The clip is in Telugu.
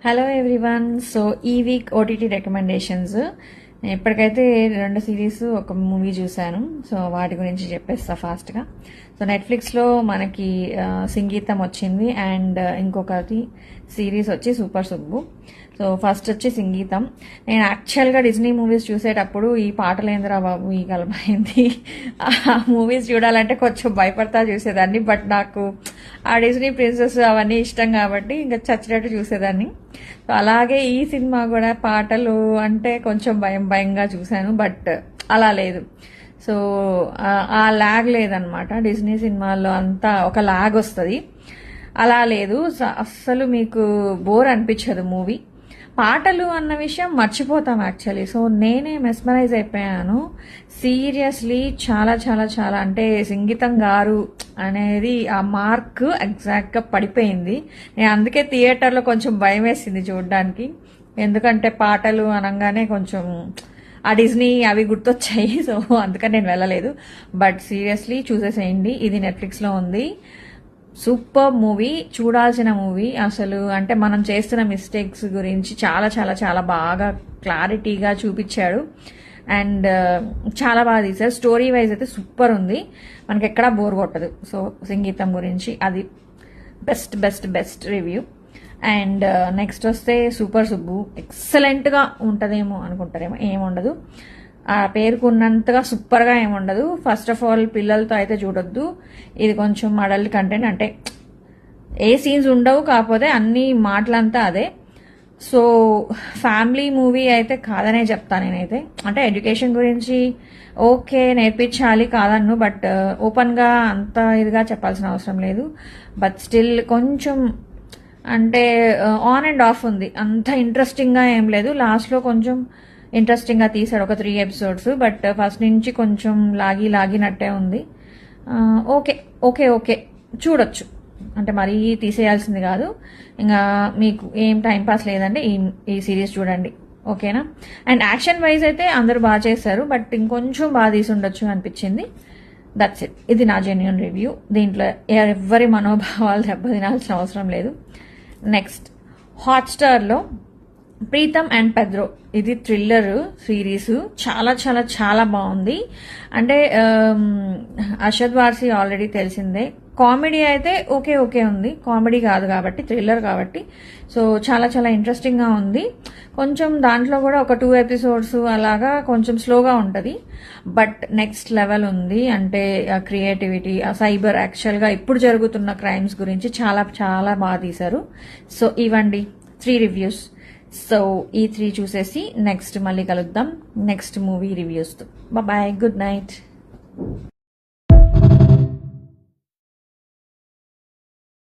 Hello everyone. సో ఈ వీక్ ఓటీటీ రికమెండేషన్స్. నేను ఇప్పటికైతే 2 సిరీస్ ఒక మూవీ చూశాను. సో వాటి గురించి చెప్పేస్తా ఫాస్ట్గా. సో నెట్ఫ్లిక్స్లో మనకి సంగీతం వచ్చింది అండ్ ఇంకొకటి సిరీస్ వచ్చి సూపర్ సుబ్బు. సో ఫస్ట్ వచ్చి సంగీతం. నేను యాక్చువల్గా డిజ్నీ మూవీస్ చూసేటప్పుడు ఈ పాటలేంద్రా బాబు ఈ కలమైంది ఆ మూవీస్ చూడాలంటే కొంచెం భయపడతా చూసేదాన్ని. బట్ నాకు ఆ డిజ్నీ ప్రిన్సెస్ అవన్నీ ఇష్టం కాబట్టి ఇంకా చచ్చినట్టు చూసేదాన్ని. సో అలాగే ఈ సినిమా కూడా పాటలు అంటే కొంచెం భయంగా చూశాను. బట్ అలా లేదు. సో ఆ లాగ్ లేదనమాట. డిజ్నీ సినిమాల్లో అంతా ఒక లాగ్ వస్తుంది, అలా లేదు. అస్సలు మీకు బోర్ అనిపించదు మూవీ. పాటలు అన్న విషయం మర్చిపోతాం యాక్చువల్లీ. సో నేనే మెస్మరైజ్ అయిపోయాను సీరియస్లీ. చాలా చాలా చాలా అంటే సంగీతం గారు అనేది ఆ మార్క్ ఎగ్జాక్ట్గా పడిపోయింది. నేను అందుకే థియేటర్లో కొంచెం భయం వేసింది చూడడానికి, ఎందుకంటే పాటలు అనగానే కొంచెం ఆ డిజ్నీ అవి గుర్తొచ్చాయి. సో అందుకని నేను వెళ్ళలేదు. బట్ సీరియస్లీ చూసేసేయండి, ఇది నెట్ఫ్లిక్స్లో ఉంది. సూపర్ మూవీ, చూడాల్సిన మూవీ. అసలు అంటే మనం చేస్తున్న మిస్టేక్స్ గురించి చాలా చాలా చాలా బాగా క్లారిటీగా చూపించాడు అండ్ చాలా బాగా తీశారు. స్టోరీ వైజ్ అయితే సూపర్ ఉంది, మనకి ఎక్కడా బోర్ కొట్టదు. సో సంగీతం గురించి అది best best best review. And next వస్తే సూపర్ సుబ్బు. ఎక్సలెంట్గా ఉంటుందేమో అనుకుంటారేమో, ఏముండదు. ఆ పేరుకున్నంతగా సూపర్గా ఏముండదు. ఫస్ట్ ఆఫ్ ఆల్ పిల్లలతో అయితే చూడొద్దు. ఇది కొంచెం అడల్ట్ కంటెంట్, అంటే ఏ సీన్స్ ఉండవు, కాకపోతే అన్ని మాటలంతా అదే. సో ఫ్యామిలీ మూవీ అయితే కాదనే చెప్తాను నేనైతే. అంటే ఎడ్యుకేషన్ గురించి ఓకే నేర్పించాలి కాదన్ను, బట్ ఓపెన్గా అంత ఇదిగా చెప్పాల్సిన అవసరం లేదు. బట్ స్టిల్ కొంచెం అంటే ఆన్ అండ్ ఆఫ్ ఉంది, అంత ఇంట్రెస్టింగ్గా ఏం లేదు. లాస్ట్లో కొంచెం ఇంట్రెస్టింగ్గా తీశాడు ఒక 3 ఎపిసోడ్స్, బట్ ఫస్ట్ నుంచి కొంచెం లాగినట్టే ఉంది. ఓకే ఓకే ఓకే చూడొచ్చు, అంటే మరీ తీసేయాల్సింది కాదు. ఇంకా మీకు ఏం టైంపాస్ లేదంటే ఈ సిరీస్ చూడండి, ఓకేనా. అండ్ యాక్షన్ వైజ్ అయితే అందరూ బాగా చేశారు, బట్ ఇంకొంచెం బాగా తీసి ఉండొచ్చు అనిపించింది. That's it. ఇది నా జెన్యూన్ రివ్యూ. దీంట్లో ఎవరి మనోభావాలు దెబ్బతినాల్సిన అవసరం లేదు. నెక్స్ట్ హాట్స్టార్లో ప్రీతం అండ్ పెద్రో, ఇది థ్రిల్లర్ సిరీస్. చాలా చాలా చాలా బాగుంది. అంటే అర్షద్ వార్సీ ఆల్రెడీ తెలిసిందే. కామెడీ అయితే ఓకే ఓకే ఉంది, కామెడీ కాదు కాబట్టి థ్రిల్లర్ కాబట్టి. సో చాలా చాలా ఇంట్రెస్టింగ్గా ఉంది. కొంచెం దాంట్లో కూడా ఒక 2 ఎపిసోడ్స్ అలాగా కొంచెం స్లోగా ఉంటుంది, బట్ నెక్స్ట్ లెవెల్ ఉంది. అంటే క్రియేటివిటీ, సైబర్, యాక్చువల్గా ఇప్పుడు జరుగుతున్న క్రైమ్స్ గురించి చాలా చాలా బాగా తీశారు. సో ఇవ్వండి 3 రివ్యూస్. సో ఈ 3 చూసేసి నెక్స్ట్ మళ్ళీ కలుద్దాం నెక్స్ట్ మూవీ రివ్యూస్తో. Bye, good night.